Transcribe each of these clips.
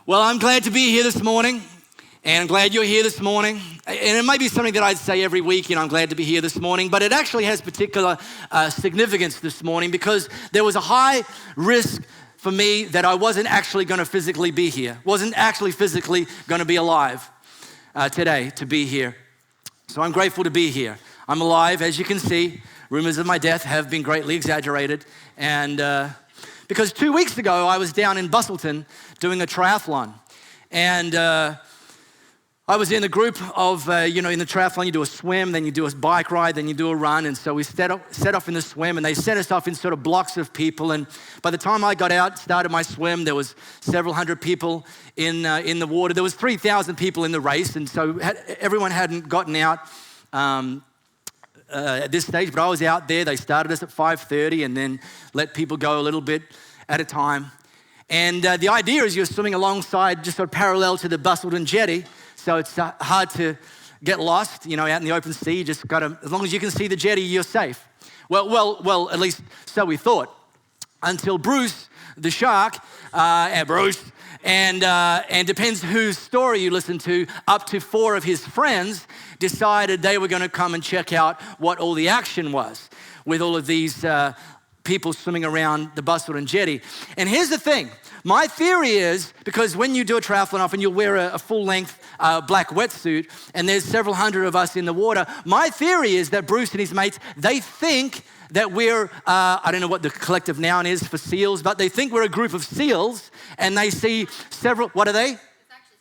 Well, I'm glad to be here this morning, and I'm glad you're here this morning. And it may be something that I'd say every week, I'm glad to be here this morning, but it actually has particular significance this morning because there was a high risk for me that I wasn't actually going to physically be here, wasn't actually physically going to be alive today to be here. So I'm grateful to be here. I'm alive, as you can see. Rumors of my death have been greatly exaggerated, and because 2 weeks ago, I was down in Busselton doing a triathlon. And I was in a group of, in the triathlon, you do a swim, then you do a bike ride, then you do a run. And so we set off in the swim, and they set us off in sort of blocks of people. And by the time I got out, started my swim, there was several hundred people in the water. There was 3,000 people in the race, and so everyone hadn't gotten out at this stage, but I was out there. They started us at 5:30 and then let people go a little bit at a time. And the idea is you're swimming alongside, just sort of parallel to the Busselton jetty, so it's hard to get lost, out in the open sea. You just got to, as long as you can see the jetty, you're safe. Well, at least so we thought, until Bruce, the shark, and depends whose story you listen to, up to 4 of his friends decided they were going to come and check out what all the action was with all of these people swimming around the Busselton jetty. And here's the thing. My theory is, because when you do a triathlon, often you'll wear a full-length black wetsuit, and there's several hundred of us in the water. My theory is that Bruce and his mates, they think that we're, I don't know what the collective noun is for seals, but they think we're a group of seals, and they see several, what are they? It's actually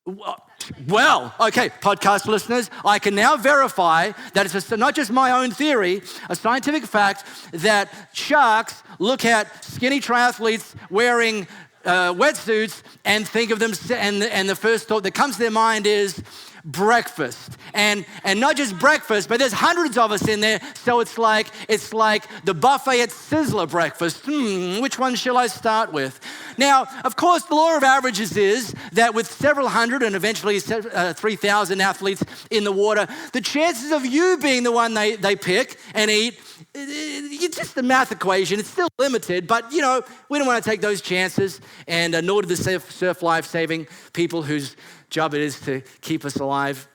scientific fact. Well, okay, podcast listeners, I can now verify that it's not just my own theory, a scientific fact that sharks look at skinny triathletes wearing wetsuits and think of them, and the first thought that comes to their mind is breakfast. And not just breakfast, but there's hundreds of us in there, so it's like the buffet at Sizzler breakfast. Which one shall I start with? Now, of course, the law of averages is that with several hundred and eventually 3,000 athletes in the water, the chances of you being the one they pick and eat, it's just the math equation. It's still limited, but we don't want to take those chances, and nor do the surf life-saving people whose job it is to keep us alive.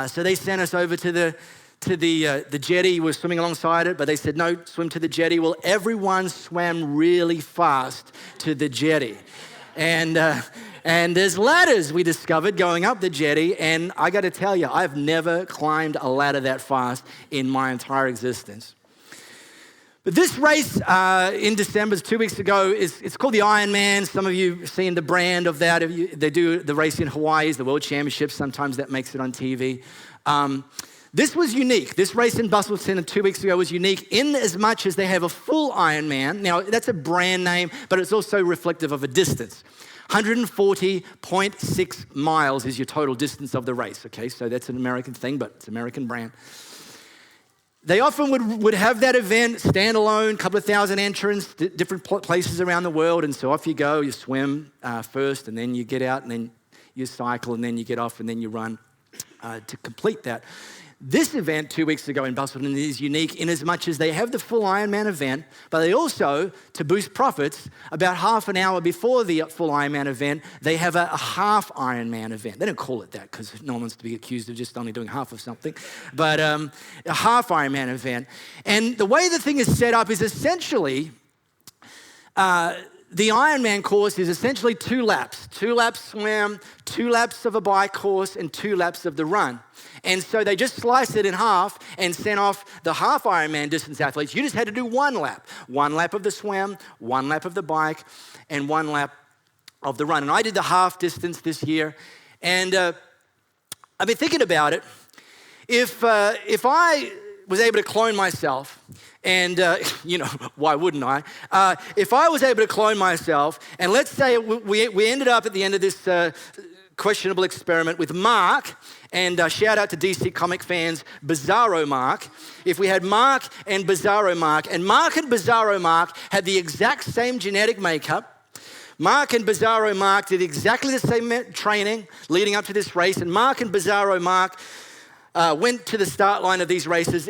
So they sent us over to the jetty. We're swimming alongside it, but they said, no, swim to the jetty. Well, everyone swam really fast to the jetty. And there's ladders, we discovered, going up the jetty. And I got to tell you, I've never climbed a ladder that fast in my entire existence. But this race in December, 2 weeks ago, it's called the Ironman. Some of you have seen the brand of that. They do the race in Hawaii, the World Championships. Sometimes that makes it on TV. This was unique. This race in Busselton 2 weeks ago was unique in as much as they have a full Ironman. Now, that's a brand name, but it's also reflective of a distance. 140.6 miles is your total distance of the race, okay? So that's an American thing, but it's an American brand. They often would have that event standalone, a couple of thousand entrants, different places around the world, and so off you go. You swim first, and then you get out, and then you cycle, and then you get off, and then you run to complete that. This event 2 weeks ago in Busselton is unique in as much as they have the full Ironman event, but they also, to boost profits, about half an hour before the full Ironman event, they have a half Ironman event. They don't call it that because no one wants to be accused of just only doing half of something, but a half Ironman event. And the way the thing is set up is essentially, the Ironman course is essentially 2 laps. 2 laps swim, 2 laps of a bike course, and 2 laps of the run. And so they just sliced it in half and sent off the half Ironman distance athletes. You just had to do 1 lap. 1 lap of the swim, 1 lap of the bike, and 1 lap of the run. And I did the half distance this year. And I've been thinking about it. If I was able to clone myself, and why wouldn't I? If I was able to clone myself, and let's say we ended up at the end of this questionable experiment with Mark, and shout out to DC comic fans, Bizarro Mark. If we had Mark and Bizarro Mark, and Mark and Bizarro Mark had the exact same genetic makeup, Mark and Bizarro Mark did exactly the same training leading up to this race, and Mark and Bizarro Mark went to the start line of these races,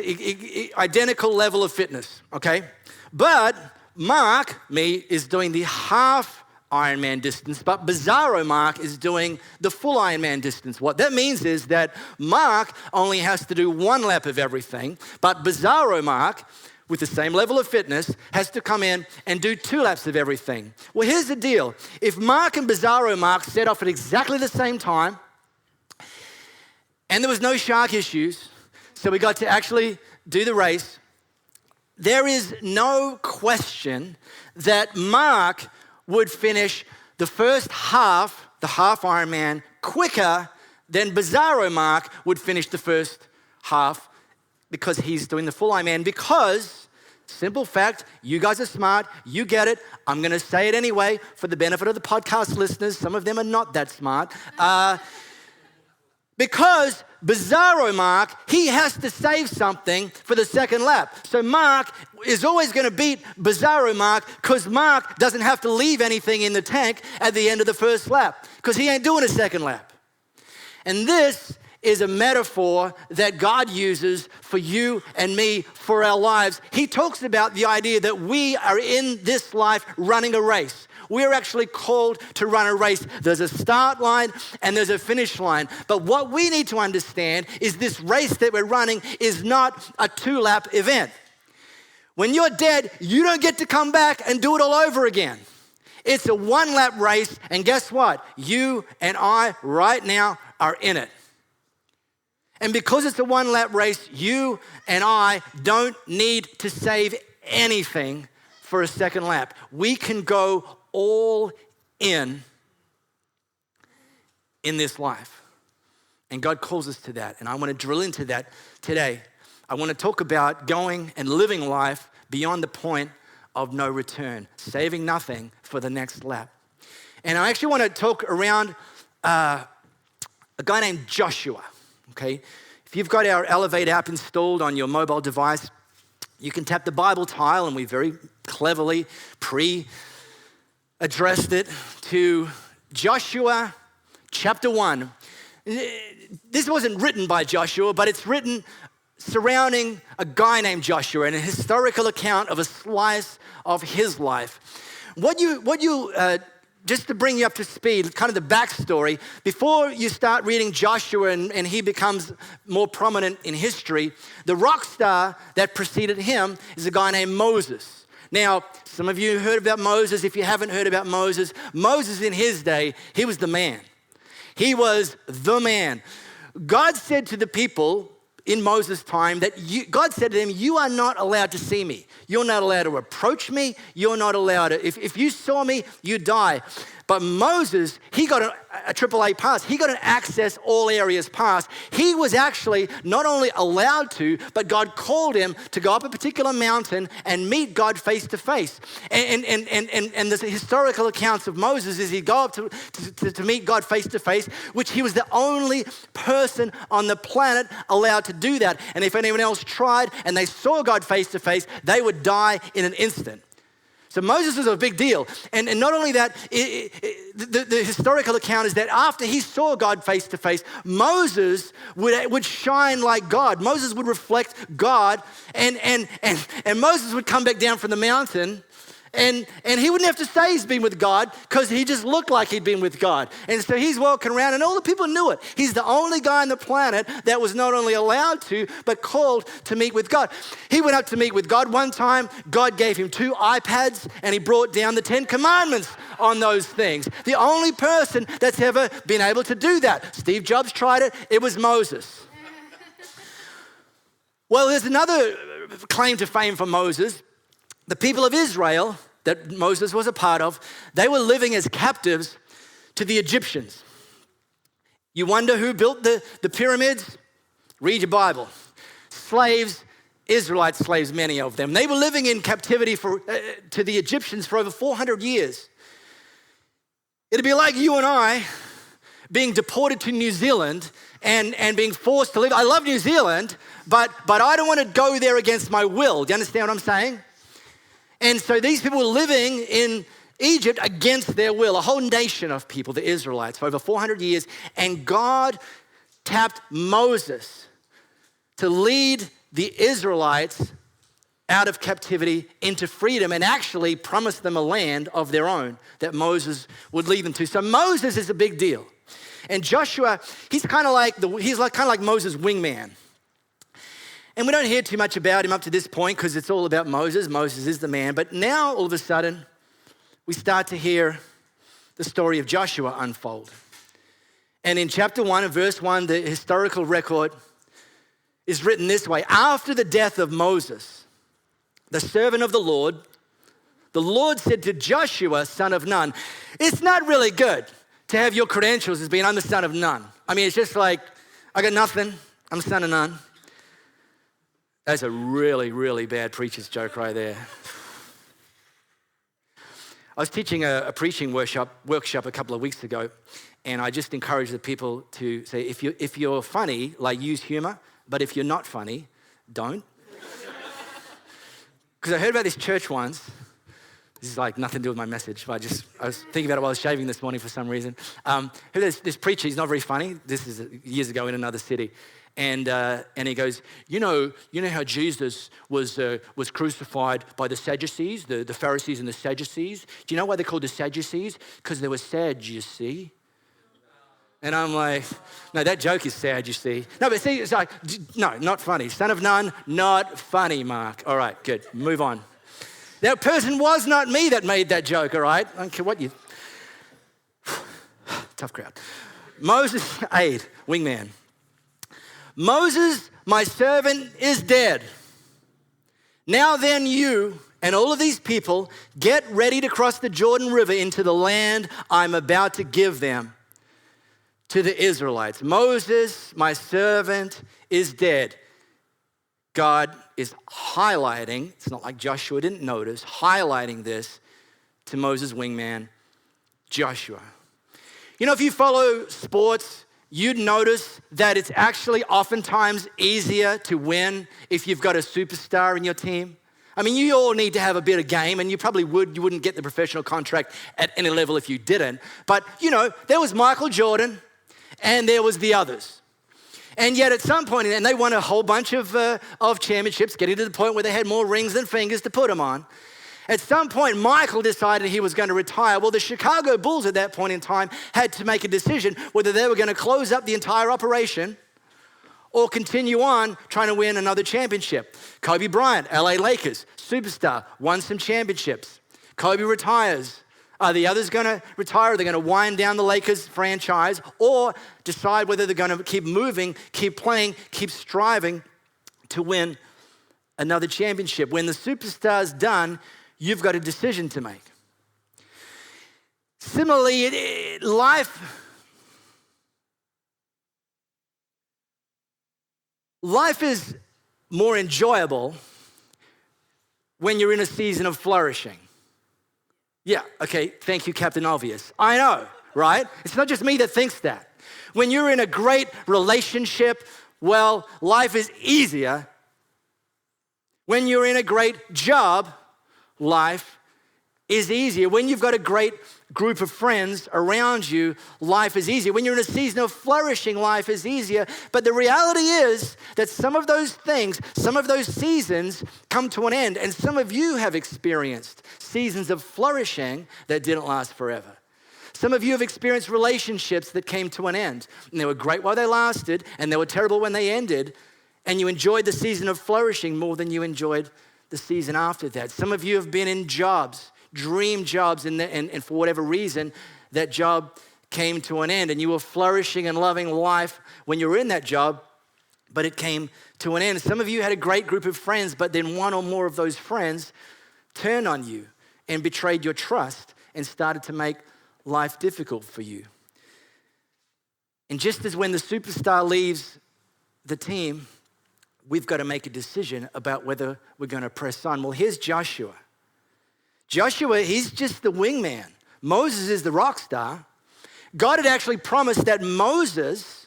identical level of fitness, okay? But Mark, me, is doing the half Ironman distance, but Bizarro Mark is doing the full Ironman distance. What that means is that Mark only has to do 1 lap of everything, but Bizarro Mark, with the same level of fitness, has to come in and do 2 laps of everything. Well, here's the deal. If Mark and Bizarro Mark set off at exactly the same time, and there was no shark issues, so we got to actually do the race, there is no question that Mark would finish the first half, the half Ironman, quicker than Bizarro Mark would finish the first half because he's doing the full Ironman. Because, simple fact, you guys are smart, you get it. I'm gonna say it anyway for the benefit of the podcast listeners. Some of them are not that smart. Because Bizarro Mark, he has to save something for the second lap. So Mark is always going to beat Bizarro Mark because Mark doesn't have to leave anything in the tank at the end of the first lap because he ain't doing a second lap. And this is a metaphor that God uses for you and me for our lives. He talks about the idea that we are in this life running a race. We're actually called to run a race. There's a start line and there's a finish line. But what we need to understand is this race that we're running is not a 2-lap event. When you're dead, you don't get to come back and do it all over again. It's a 1-lap race, and guess what? You and I right now are in it. And because it's a 1-lap race, you and I don't need to save anything for a second lap. We can go all in this life. And God calls us to that. And I want to drill into that today. I want to talk about going and living life beyond the point of no return, saving nothing for the next lap. And I actually want to talk around a guy named Joshua, okay? If you've got our Elevate app installed on your mobile device, you can tap the Bible tile, and we very cleverly addressed it to Joshua chapter 1. This wasn't written by Joshua, but it's written surrounding a guy named Joshua and a historical account of a slice of his life. Just to bring you up to speed, kind of the backstory, before you start reading Joshua and he becomes more prominent in history, the rock star that preceded him is a guy named Moses. Now, some of you heard about Moses. If you haven't heard about Moses in his day, he was the man. He was the man. God said to the people in Moses' time God said to them, you are not allowed to see me. You're not allowed to approach me. You're not allowed to, if you saw me, you die. But Moses, he got a AAA pass. He got an access all areas pass. He was actually not only allowed to, but God called him to go up a particular mountain and meet God face to face. And the historical accounts of Moses is he'd go up to meet God face to face, which he was the only person on the planet allowed to do that. And if anyone else tried and they saw God face to face, they would die in an instant. So Moses was a big deal. And not only that, the historical account is that after he saw God face to face, Moses would shine like God. Moses would reflect God, and Moses would come back down from the mountain, and he wouldn't have to say he's been with God because he just looked like he'd been with God. And so he's walking around and all the people knew it. He's the only guy on the planet that was not only allowed to, but called to meet with God. He went up to meet with God one time. God gave him 2 iPads and he brought down the 10 Commandments on those things. The only person that's ever been able to do that. Steve Jobs tried it. It was Moses. Well, there's another claim to fame for Moses. The people of Israel that Moses was a part of, they were living as captives to the Egyptians. You wonder who built the pyramids? Read your Bible. Slaves, Israelite slaves, many of them. They were living in captivity to the Egyptians for over 400 years. It'd be like you and I being deported to New Zealand and being forced to live. I love New Zealand, but I don't want to go there against my will. Do you understand what I'm saying? And so these people were living in Egypt against their will, a whole nation of people, the Israelites, for over 400 years. And God tapped Moses to lead the Israelites out of captivity into freedom and actually promised them a land of their own that Moses would lead them to. So Moses is a big deal. And Joshua, he's kind of like Moses' wingman. And we don't hear too much about him up to this point because it's all about Moses. Moses is the man. But now, all of a sudden, we start to hear the story of Joshua unfold. And in chapter 1 and verse 1, the historical record is written this way. After the death of Moses, the servant of the Lord said to Joshua, son of Nun, it's not really good to have your credentials as being, I'm the son of Nun. I mean, it's just like, I got nothing, I'm the son of Nun. That's a really, really bad preacher's joke right there. I was teaching a preaching workshop a couple of weeks ago, and I just encouraged the people to say, if you're funny, like use humor, but if you're not funny, don't. Because I heard about this church once. This is like nothing to do with my message, but I was thinking about it while I was shaving this morning for some reason. This preacher, he's not very funny. This is years ago in another city. And he goes, you know how Jesus was crucified by the Sadducees, the Pharisees and the Sadducees? Do you know why they're called the Sadducees? Because they were sad, you see. And I'm like, no, that joke is sad, you see. No, but see, it's like, no, not funny. Son of Nun, not funny, Mark. All right, good, move on. That person was not me that made that joke, all right? I don't care what you... Tough crowd. Moses' aide, wingman. Moses, my servant, is dead. Now then you and all of these people get ready to cross the Jordan River into the land I'm about to give them to the Israelites. Moses, my servant, is dead. God is highlighting, it's not like Joshua didn't notice, highlighting this to Moses' wingman, Joshua. You know, if you follow sports, you'd notice that it's actually oftentimes easier to win if you've got a superstar in your team. I mean, you all need to have a bit of game, and you wouldn't get the professional contract at any level if you didn't. But, you know, there was Michael Jordan, and there was the others. And yet at some point, and they won a whole bunch of championships, getting to the point where they had more rings than fingers to put them on. At some point, Michael decided he was going to retire. Well, the Chicago Bulls at that point in time had to make a decision whether they were going to close up the entire operation or continue on trying to win another championship. Kobe Bryant, LA Lakers, superstar, won some championships. Kobe retires. Are the others going to retire? Are they going to wind down the Lakers franchise or decide whether they're going to keep moving, keep playing, keep striving to win another championship? When the superstar's done, you've got a decision to make. Similarly, life is more enjoyable when you're in a season of flourishing. Yeah, okay, thank you, Captain Obvious. I know, right? It's not just me that thinks that. When you're in a great relationship, well, life is easier. When you're in a great job, life is easier. When you've got a great group of friends around you, life is easier. When you're in a season of flourishing, life is easier. But the reality is that some of those things, some of those seasons come to an end. And some of you have experienced seasons of flourishing that didn't last forever. Some of you have experienced relationships that came to an end. And they were great while they lasted, and they were terrible when they ended. And you enjoyed the season of flourishing more than you enjoyed the season after that. Some of you have been in jobs, dream jobs, and for whatever reason, that job came to an end and you were flourishing and loving life when you were in that job, but it came to an end. Some of you had a great group of friends, but then one or more of those friends turned on you and betrayed your trust and started to make life difficult for you. And just as when the superstar leaves the team, we've got to make a decision about whether we're going to press on. Well, here's Joshua. Joshua, he's just the wingman. Moses is the rock star. God had actually promised that Moses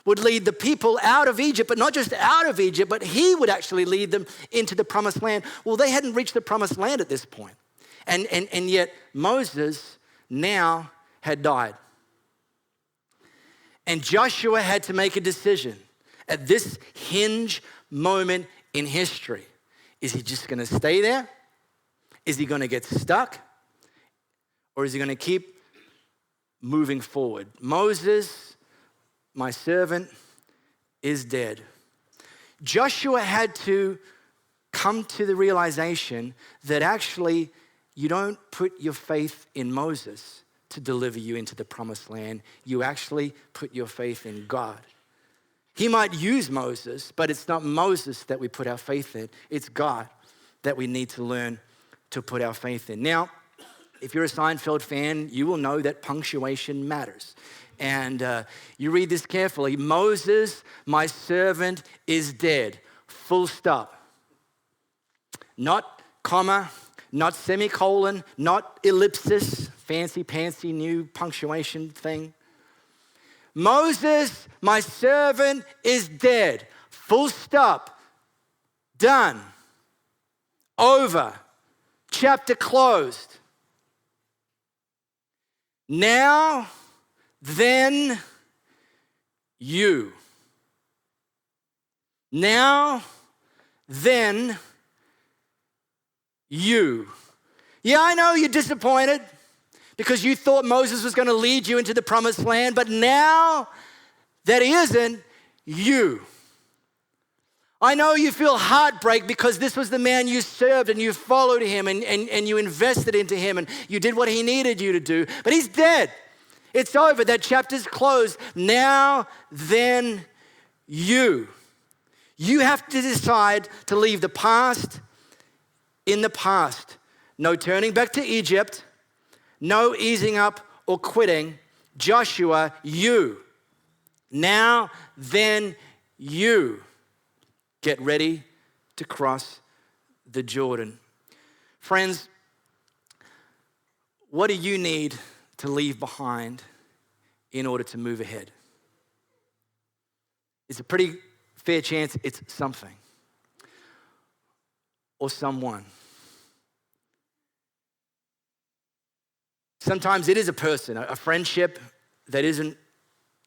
would lead the people out of Egypt, but not just out of Egypt, but he would actually lead them into the promised land. Well, they hadn't reached the promised land at this point. And yet Moses now had died. And Joshua had to make a decision at this hinge moment in history, Is he just going to stay there? Is he going to get stuck? Or is he going to keep moving forward? Moses, my servant, is dead. Joshua had to come to the realization that actually you don't put your faith in Moses to deliver you into the promised land. You actually put your faith in God. He might use Moses, but it's not Moses that we put our faith in. It's God that we need to learn to put our faith in. Now, if you're a Seinfeld fan, you will know that punctuation matters. And you read this carefully. Moses, my servant, is dead. Full stop. Not comma, not semicolon, not ellipsis, fancy new punctuation thing. Moses, my servant, is dead. Full stop. Done. Over. Chapter closed. Now, then, you. Now, then, you. Yeah, I know you're disappointed because you thought Moses was going to lead you into the promised land, but now that he isn't, you. I know you feel heartbreak because this was the man you served and you followed him and you invested into him and you did what he needed you to do, but he's dead. It's over. That chapter's closed. Now, then, you. You have to decide to leave the past in the past. No turning back to Egypt. No easing up or quitting. Joshua, you. Now, then, you. Get ready to cross the Jordan. Friends, what do you need to leave behind in order to move ahead? It's a pretty fair chance it's something or someone. Sometimes it is a person, a friendship that isn't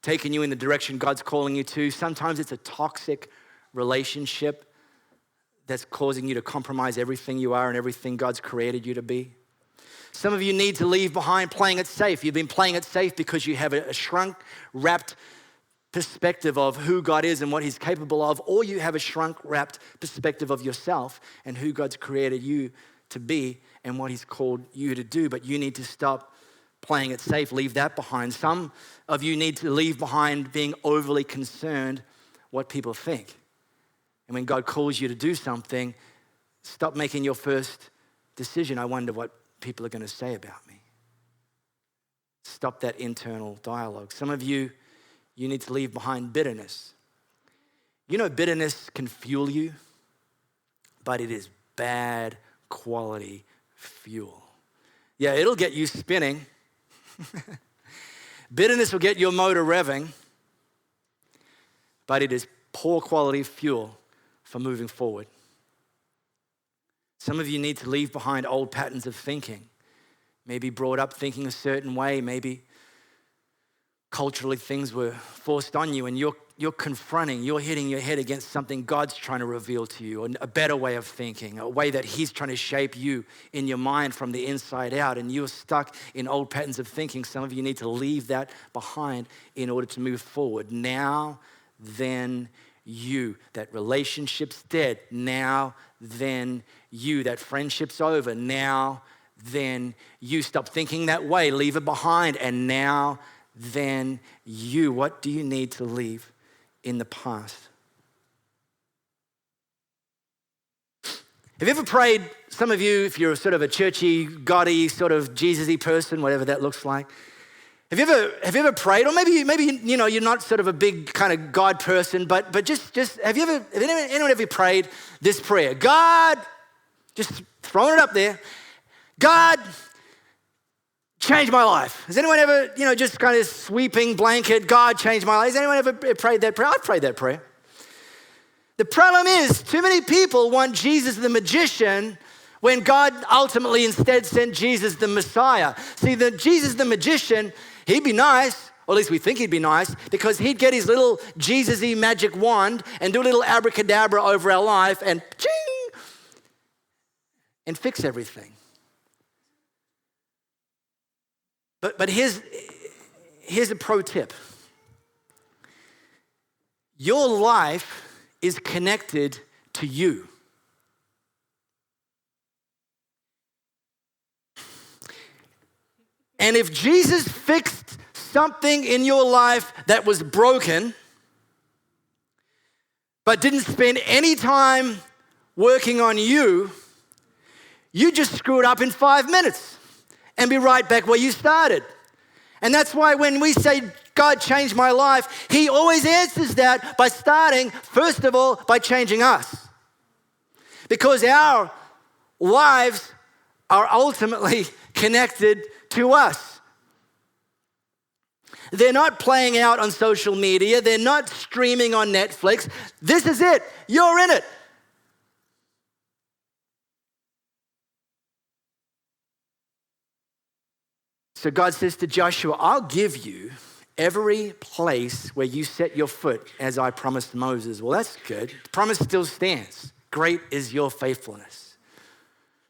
taking you in the direction God's calling you to. Sometimes it's a toxic relationship that's causing you to compromise everything you are and everything God's created you to be. Some of you need to leave behind playing it safe. You've been playing it safe because you have a shrunk, wrapped perspective of who God is and what he's capable of, or you have a shrunk, wrapped perspective of yourself and who God's created you to be and what he's called you to do. But you need to stop playing it safe, leave that behind. Some of you need to leave behind being overly concerned what people think. And when God calls you to do something, stop making your first decision, I wonder what people are going to say about me. Stop that internal dialogue. Some of you need to leave behind bitterness. You know, bitterness can fuel you, but it is bad quality fuel. Yeah, it'll get you spinning. Bitterness will get your motor revving, but it is poor quality fuel for moving forward. Some of you need to leave behind old patterns of thinking. Maybe brought up thinking a certain way, maybe culturally things were forced on you and you're confronting, you're hitting your head against something God's trying to reveal to you, a better way of thinking, a way that he's trying to shape you in your mind from the inside out, and you're stuck in old patterns of thinking. Some of you need to leave that behind in order to move forward. Now, then, you. That relationship's dead. Now, then, you. That friendship's over. Now, then, you. Stop thinking that way. Leave it behind. And now, then, you. What do you need to leave in the past? Have you ever prayed, some of you, if you're sort of a churchy, God-y, sort of Jesus-y person, whatever that looks like, have you ever prayed, or maybe you know you're not sort of a big kind of God person, but just have anyone ever prayed this prayer? God, just throwing it up there. God, change my life. Has anyone ever, just kind of sweeping blanket, God, change my life? Has anyone ever prayed that prayer? I've prayed that prayer. The problem is, too many people want Jesus the magician when God ultimately instead sent Jesus the Messiah. See, Jesus the magician, he'd be nice, or at least we think he'd be nice, because he'd get his little Jesus-y magic wand and do a little abracadabra over our life and ching, and fix everything. But here's a pro tip. Your life is connected to you. And if Jesus fixed something in your life that was broken, but didn't spend any time working on you, you just screw it up in 5 minutes and be right back where you started. And that's why when we say, God changed my life, he always answers that by starting, first of all, by changing us. Because our lives are ultimately connected to us. They're not playing out on social media. They're not streaming on Netflix. This is it. You're in it. So God says to Joshua, I'll give you every place where you set your foot as I promised Moses. Well, that's good. The promise still stands. Great is your faithfulness.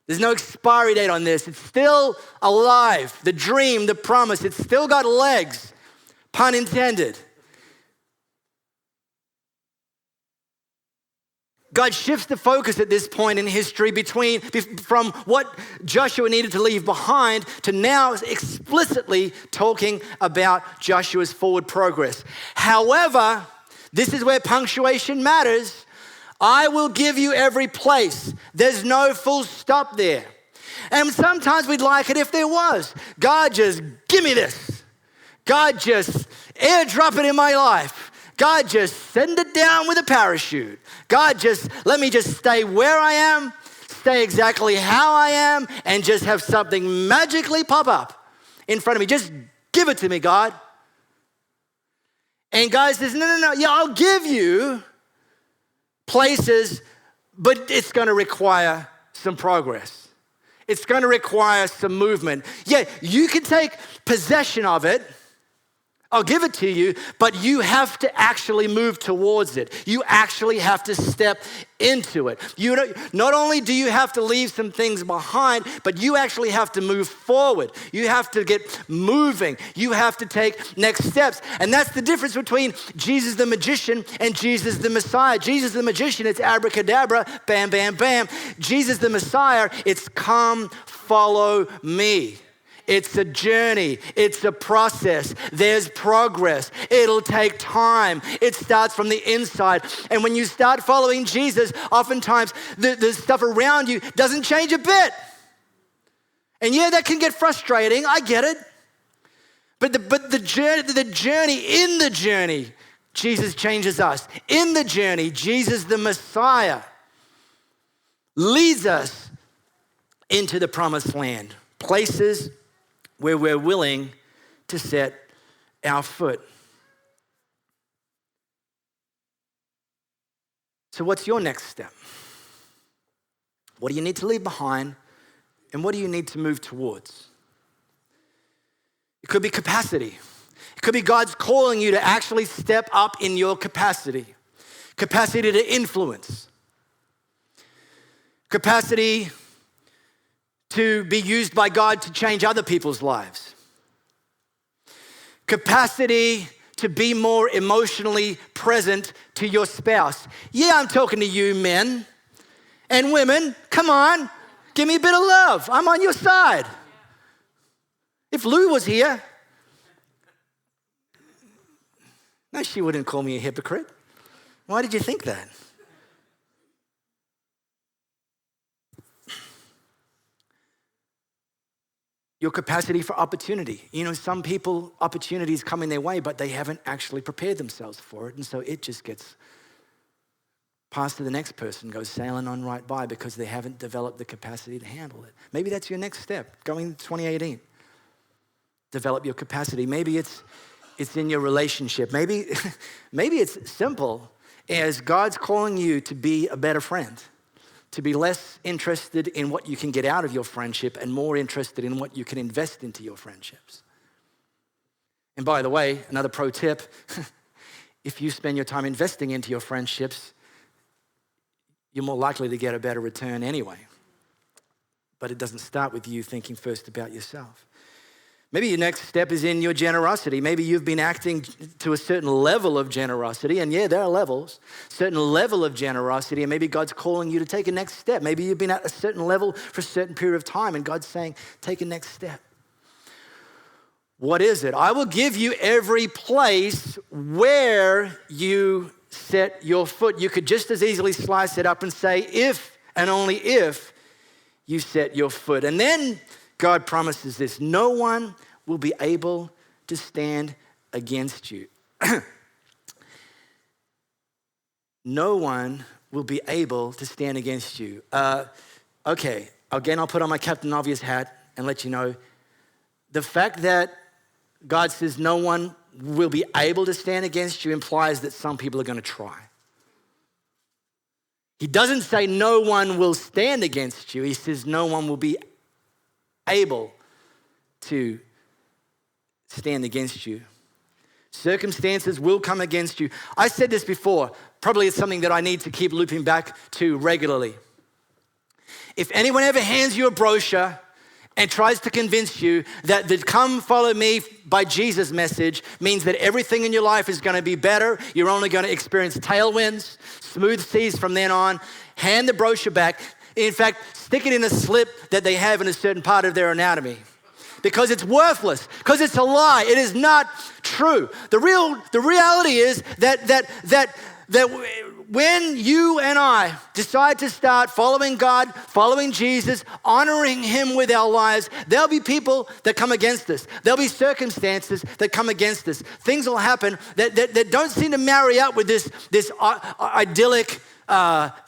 There's no expiry date on this. It's still alive. The dream, the promise, it's still got legs, pun intended. God shifts the focus at this point in history from what Joshua needed to leave behind to now explicitly talking about Joshua's forward progress. However, this is where punctuation matters. I will give you every place. There's no full stop there. And sometimes we'd like it if there was. God, just give me this. God, just airdrop it in my life. God, just send it down with a parachute. God, let me just stay where I am, stay exactly how I am, and just have something magically pop up in front of me. Just give it to me, God. And God says, no. Yeah, I'll give you places, but it's going to require some progress. It's going to require some movement. Yeah, you can take possession of it. I'll give it to you, but you have to actually move towards it. You actually have to step into it. Not only do you have to leave some things behind, but you actually have to move forward. You have to get moving. You have to take next steps. And that's the difference between Jesus the magician and Jesus the Messiah. Jesus the magician, it's abracadabra, bam, bam, bam. Jesus the Messiah, it's come, follow me. It's a journey. It's a process. There's progress. It'll take time. It starts from the inside. And when you start following Jesus, oftentimes the stuff around you doesn't change a bit. And yeah, that can get frustrating. I get it. But the journey, Jesus changes us. In the journey, Jesus the Messiah leads us into the promised land. Places where we're willing to set our foot. So what's your next step? What do you need to leave behind? And what do you need to move towards? It could be capacity. It could be God's calling you to actually step up in your capacity. Capacity to influence. Capacity to be used by God to change other people's lives. Capacity to be more emotionally present to your spouse. Yeah, I'm talking to you men and women. Come on, give me a bit of love. I'm on your side. If Lou was here, no, she wouldn't call me a hypocrite. Why did you think that? Your capacity for opportunity. You know, some people, opportunities come in their way, but they haven't actually prepared themselves for it. And so it just gets passed to the next person, goes sailing on right by because they haven't developed the capacity to handle it. Maybe that's your next step, going into 2018. Develop your capacity. Maybe it's in your relationship. Maybe it's simple as God's calling you to be a better friend. To be less interested in what you can get out of your friendship and more interested in what you can invest into your friendships. And by the way, another pro tip, if you spend your time investing into your friendships, you're more likely to get a better return anyway. But it doesn't start with you thinking first about yourself. Maybe your next step is in your generosity. Maybe you've been acting to a certain level of generosity, and yeah, there are levels, certain level of generosity, and maybe God's calling you to take a next step. Maybe you've been at a certain level for a certain period of time, and God's saying, take a next step. What is it? I will give you every place where you set your foot. You could just as easily slice it up and say, if and only if you set your foot. And then God promises this: no one will be able to stand against you. No one will be able to stand against you. Okay, again, I'll put on my Captain Obvious hat and let you know, the fact that God says no one will be able to stand against you implies that some people are going to try. He doesn't say no one will stand against you. He says no one will be able to stand against you. Circumstances will come against you. I said this before. Probably it's something that I need to keep looping back to regularly. If anyone ever hands you a brochure and tries to convince you that the come follow me by Jesus message means that everything in your life is going to be better, you're only going to experience tailwinds, smooth seas from then on, hand the brochure back. In fact, stick it in a slip that they have in a certain part of their anatomy, because it's worthless, because it's a lie. It is not true. The reality is that when you and I decide to start following God, following Jesus, honoring him with our lives, there'll be people that come against us. There'll be circumstances that come against us. Things will happen that don't seem to marry up with this idyllic,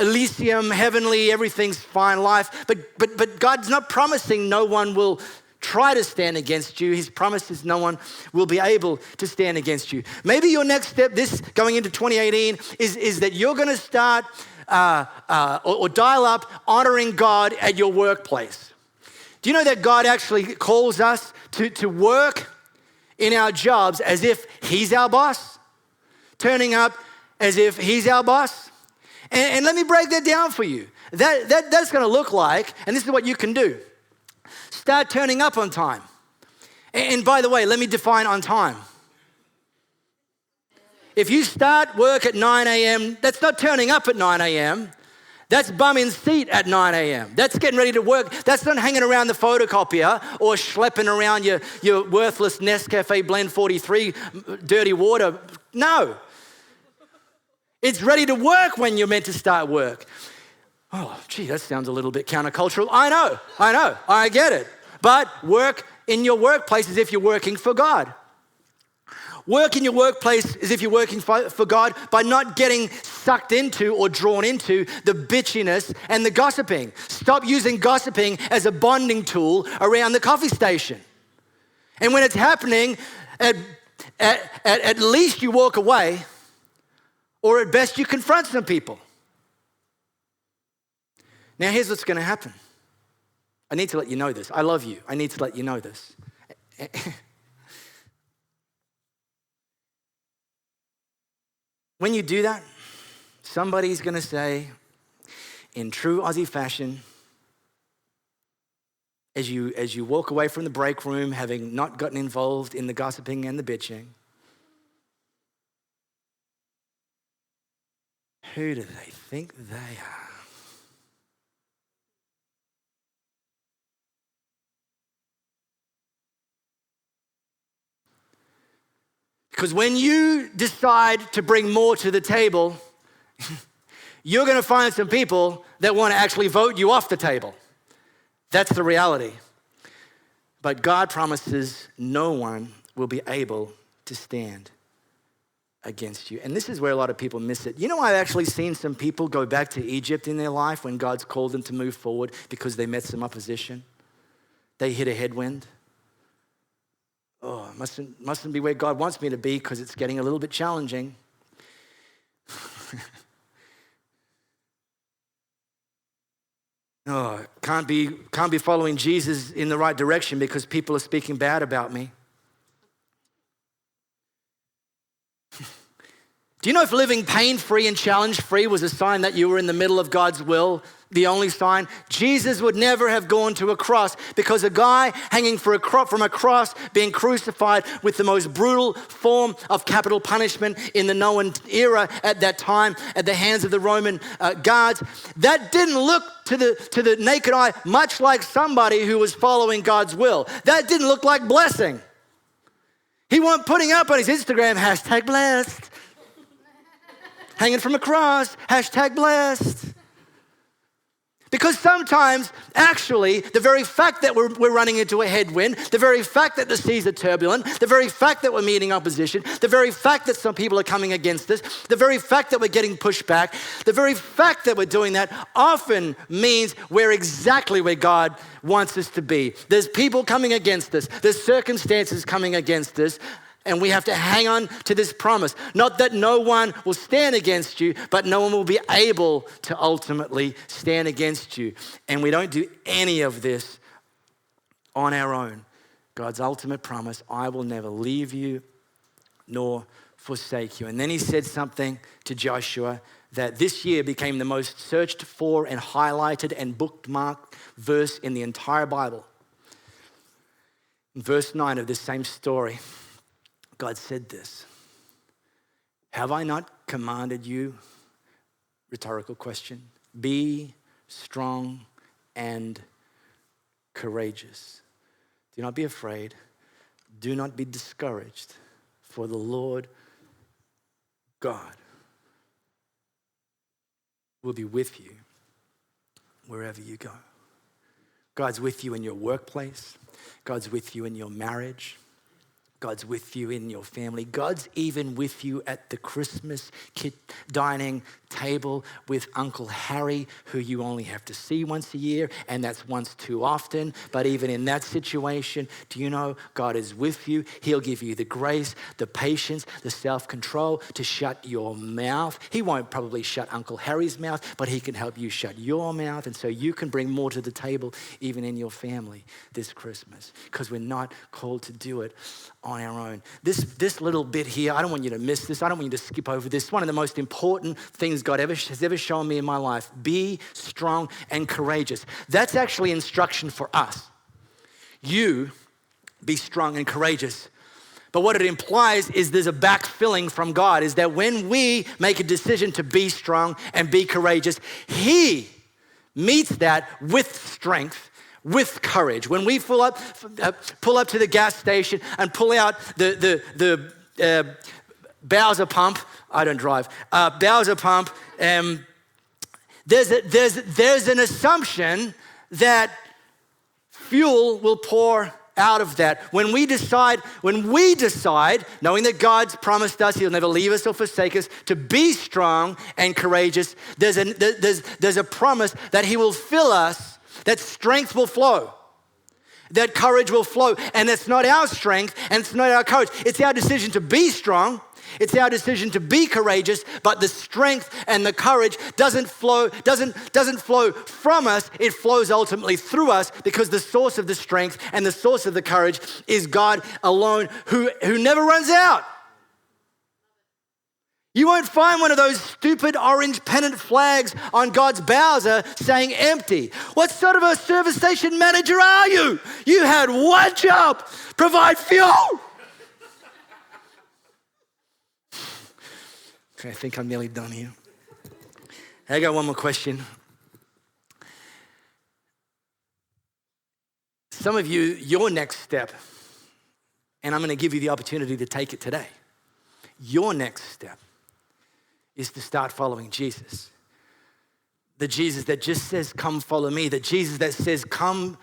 Elysium, heavenly, everything's fine life. But God's not promising no one will try to stand against you. His promise is no one will be able to stand against you. Maybe your next step, this going into 2018, is that you're going to start or dial up honoring God at your workplace. Do you know that God actually calls us to work in our jobs as if he's our boss? Turning up as if he's our boss? And let me break that down for you. That's going to look like, and this is what you can do. Start turning up on time. And by the way, let me define on time. If you start work at 9 a.m., that's not turning up at 9 a.m. That's bum in seat at 9 a.m. That's getting ready to work. That's not hanging around the photocopier or schlepping around your worthless Nescafe Blend 43 dirty water. No. It's ready to work when you're meant to start work. Oh, gee, that sounds a little bit countercultural. I know, I get it. But work in your workplace as if you're working for God. Work in your workplace as if you're working for God by not getting sucked into or drawn into the bitchiness and the gossiping. Stop using gossiping as a bonding tool around the coffee station. And when it's happening, at least you walk away, or at best you confront some people. Now, here's what's going to happen. I need to let you know this. I love you. I need to let you know this. When you do that, somebody's going to say, in true Aussie fashion, as you walk away from the break room, having not gotten involved in the gossiping and the bitching, who do they think they are? Because when you decide to bring more to the table, you're going to find some people that want to actually vote you off the table. That's the reality. But God promises no one will be able to stand against you. And this is where a lot of people miss it. You know, I've actually seen some people go back to Egypt in their life when God's called them to move forward because they met some opposition. They hit a headwind. Oh, mustn't be where God wants me to be because it's getting a little bit challenging. Oh, can't be following Jesus in the right direction because people are speaking bad about me. Do Do you know if living pain-free and challenge-free was a sign that you were in the middle of God's will? The only sign? Jesus would never have gone to a cross, because a guy hanging from a cross, being crucified with the most brutal form of capital punishment in the known era at that time at the hands of the Roman guards, that didn't look to the naked eye much like somebody who was following God's will. That didn't look like blessing. He wasn't putting up on his Instagram, #blessed. Hanging from a cross, #blessed. Because sometimes, actually, the very fact that we're running into a headwind, the very fact that the seas are turbulent, the very fact that we're meeting opposition, the very fact that some people are coming against us, the very fact that we're getting pushed back, the very fact that we're doing that often means we're exactly where God wants us to be. There's people coming against us. There's circumstances coming against us. And we have to hang on to this promise. Not that no one will stand against you, but no one will be able to ultimately stand against you. And we don't do any of this on our own. God's ultimate promise, I will never leave you nor forsake you. And then he said something to Joshua that this year became the most searched for and highlighted and bookmarked verse in the entire Bible. In verse 9 of this same story, God said this, have I not commanded you, rhetorical question, be strong and courageous. Do not be afraid. Do not be discouraged, for the Lord God will be with you wherever you go. God's with you in your workplace. God's with you in your marriage. God's with you in your family. God's even with you at the Christmas dining table with Uncle Harry, who you only have to see once a year, and that's once too often. But even in that situation, do you know God is with you? He'll give you the grace, the patience, the self-control to shut your mouth. He won't probably shut Uncle Harry's mouth, but he can help you shut your mouth, and so you can bring more to the table even in your family this Christmas, because we're not called to do it on our own. This little bit here, I don't want you to miss this. I don't want you to skip over this. One of the most important things God has ever shown me in my life. Be strong and courageous. That's actually instruction for us. You be strong and courageous. But what it implies is there's a backfilling from God, is that when we make a decision to be strong and be courageous, He meets that with strength, with courage. When we pull up to the gas station and pull out the Bowser pump, I don't drive, Bowser pump, there's an assumption that fuel will pour out of that. When we decide, knowing that God's promised us He'll never leave us or forsake us, to be strong and courageous, there's a promise that He will fill us, that strength will flow, that courage will flow. And it's not our strength and it's not our courage. It's our decision to be strong. It's our decision to be courageous, but the strength and the courage doesn't flow from us. It flows ultimately through us, because the source of the strength and the source of the courage is God alone, who never runs out. You won't find one of those stupid orange pennant flags on God's Bowser saying empty. What sort of a service station manager are you? You had one job, provide fuel. Okay, I think I'm nearly done here. I got one more question. Some of you, your next step, and I'm going to give you the opportunity to take it today. Your next step is to start following Jesus. The Jesus that just says, come follow me. The Jesus that says, come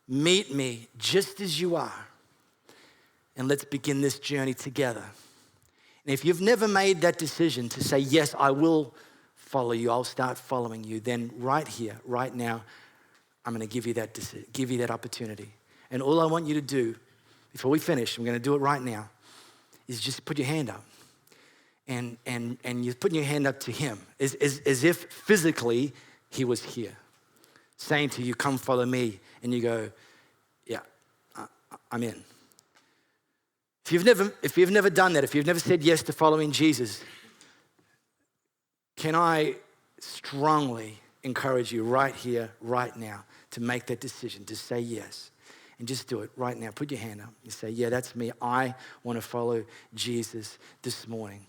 meet me just as you are. And let's begin this journey together. And if you've never made that decision to say, yes, I will follow you, I'll start following you, then right here, right now, I'm going to give you that opportunity. And all I want you to do, before we finish, I'm going to do it right now, is just put your hand up. And you're putting your hand up to Him, as if physically He was here, saying to you, come follow me. And you go, yeah, I'm in. If you've never done that, if you've never said yes to following Jesus, Can I strongly encourage you right here, right now, to make that decision, to say yes. And just do it right now. Put your hand up and say, yeah, that's me. I want to follow Jesus this morning.